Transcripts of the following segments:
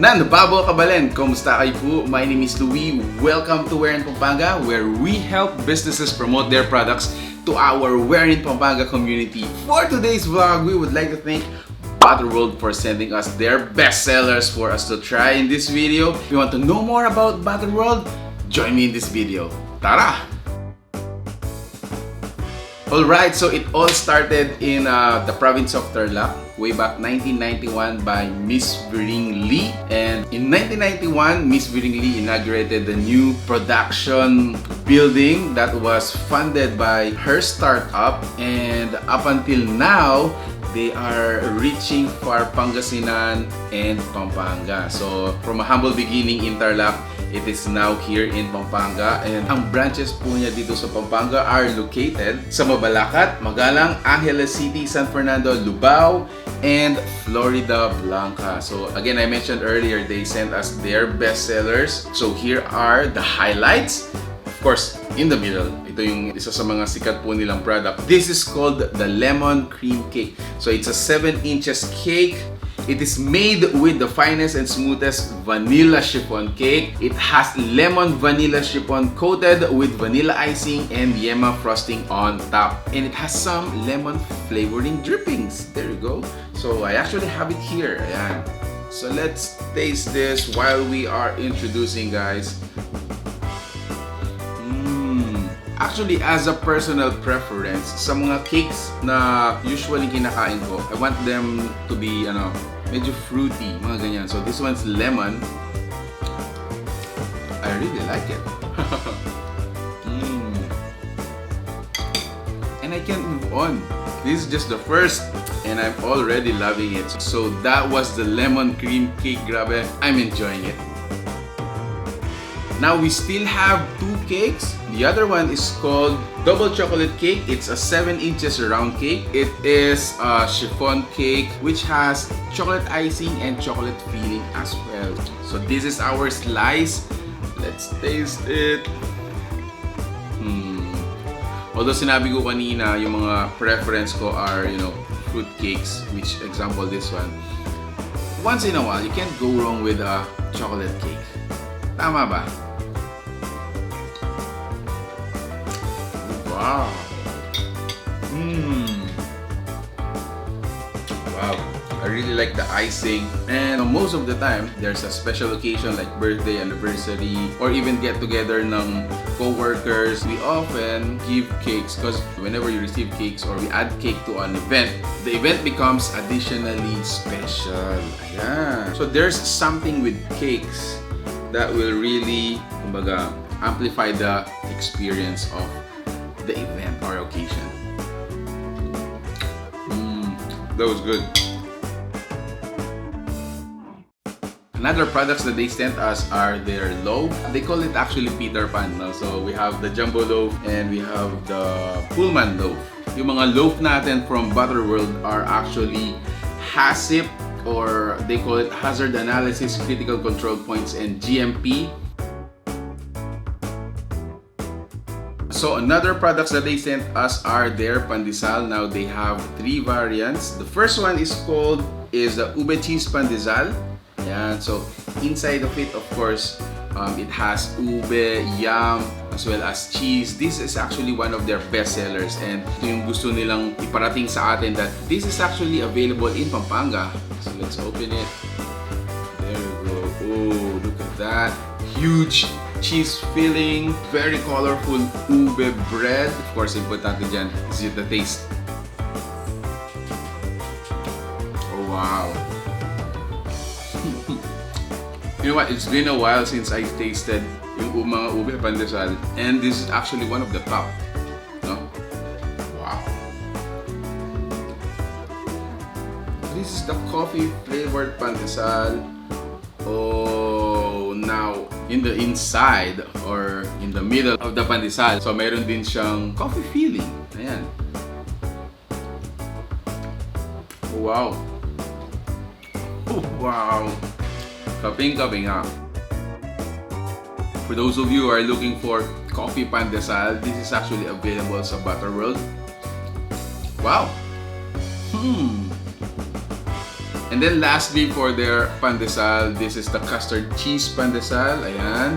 Nanababo kabalen! Kumusta kayo po? My name is Louie. Welcome to Where in Pampanga, where we help businesses promote their products to our Where in Pampanga community. For today's vlog, we would like to thank ButterWorld for sending us their best sellers for us to try in this video. If you want to know more about ButterWorld, join me in this video. Tara! Alright, so it all started in the province of Tarlac way back 1991 by Miss Viring Lee. And in 1991, Miss Viring Lee inaugurated the new production building that was funded by her startup. And up until now, they are reaching far Pangasinan and Pampanga. So from a humble beginning in Tarlac, it is now here in Pampanga, and ang branches po niya dito sa Pampanga are located sa Mabalacat, Magalang, Angeles City, San Fernando, Lubao, and Florida Blanca. So again, I mentioned earlier, they sent us their best sellers. So here are the highlights. Of course, in the middle, ito yung isa sa mga sikat po nilang product. This is called the Lemon Cream Cake. So it's a 7 inches cake. It is made with the finest and smoothest vanilla chiffon cake. It has lemon vanilla chiffon coated with vanilla icing and yema frosting on top. And it has some lemon flavoring drippings. There you go. So I actually have it here. Ayan. So let's taste this while we are introducing, guys. Actually, as a personal preference, sa mga cakes na usually kinakain ko, I want them to be medyo fruity, mga ganyan. So this one's lemon. I really like it. And I can't move on. This is just the first and I'm already loving it. So that was the lemon cream cake. Grabe, I'm enjoying it. Now we still have two cakes. The other one is called Double Chocolate Cake. It's a 7 inches round cake. It is a chiffon cake which has chocolate icing and chocolate filling as well. So this is our slice. Let's taste it. Although sinabi ko kanina, yung mga preference ko are, fruit cakes, which example this one. Once in a while, you can't go wrong with a chocolate cake. Tama ba? Wow. Wow. I really like the icing. And most of the time, there's a special occasion like birthday, anniversary, or even get together ng co-workers. We often give cakes because whenever you receive cakes or we add cake to an event, the event becomes additionally special. Ayan. So there's something with cakes that will really, kumbaga, amplify the experience of the event or occasion. That was good. Another products that they sent us are their loaf. They call it actually Peter Pan. No? So we have the jumbo loaf and we have the Pullman loaf. Yung mga loaf natin from ButterWorld are actually HACCP, or they call it Hazard Analysis, Critical Control Points, and GMP. So another products that they sent us are their Pandesal. Now they have 3 variants. The first one is the ube cheese Pandesal. Ayan. So inside of it, of course, it has ube, yam, as well as cheese. This is actually one of their best sellers, and ito yung gusto nilang iparating sa atin, that this is actually available in Pampanga. So let's open it. There we go. Oh, look at that. Huge cheese filling, very colorful ube bread. Of course, importante dyan is the taste. Oh, wow. You know what? It's been a while since I tasted yung mga ube pandesal, and this is actually one of the top. No? Wow. This is the coffee flavored pandesal. Oh, now in the inside or in the middle of the pandesal, so meron din siyang coffee feeling. Ayan. Wow. Oh, wow. Kaping-kaping ha. For those of you who are looking for coffee pandesal, this is actually available sa ButterWorld. Wow. And then lastly, for their Pandesal, this is the custard cheese Pandesal. Ayan.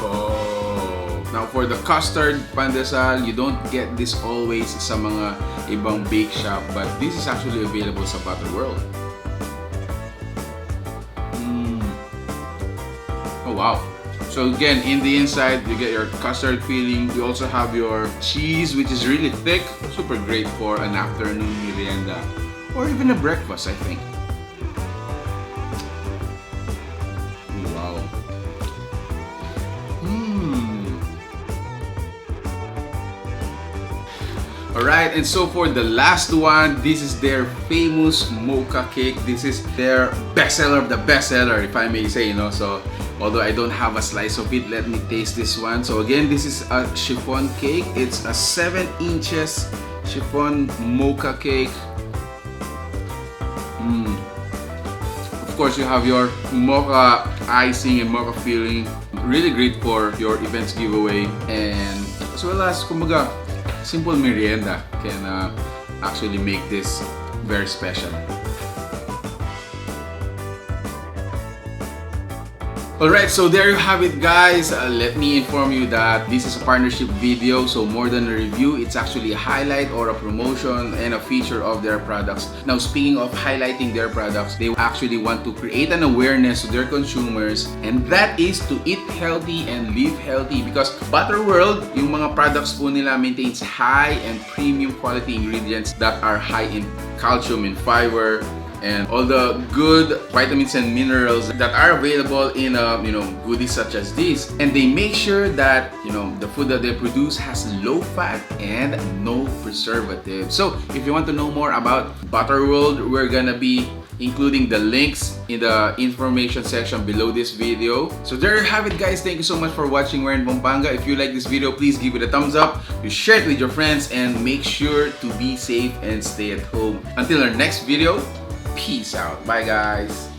Oh. Now for the custard Pandesal, you don't get this always sa mga ibang bake shop, but this is actually available sa ButterWorld. Oh wow. So again, in the inside, you get your custard filling. You also have your cheese, which is really thick. Super great for an afternoon merienda. Or even a breakfast, I think. Wow. Alright, and so for the last one, this is their famous Mocha Cake. This is their bestseller of the bestseller, if I may say, you know. So, although I don't have a slice of it, let me taste this one. So again, this is a chiffon cake. It's a 7 inches chiffon mocha cake. Of course, you have your mocha icing and mocha filling. Really great for your events giveaway, and as well as, kumbaga, simple merienda can actually make this very special. Alright, so there you have it, guys. Let me inform you that this is a partnership video, so more than a review, it's actually a highlight or a promotion and a feature of their products. Now, speaking of highlighting their products, they actually want to create an awareness to their consumers, and that is to eat healthy and live healthy, because ButterWorld, yung mga products po nila maintains high and premium quality ingredients that are high in calcium and fiber, and all the good vitamins and minerals that are available in goodies such as this. And they make sure that the food that they produce has low fat and no preservatives. So if you want to know more about ButterWorld, we're gonna be including the links in the information section below this video. So there you have it, guys. Thank you so much for watching. We're in Pampanga. If you like this video, please give it a thumbs up, you share it with your friends, and make sure to be safe and stay at home. Until our next video, peace out. Bye, guys.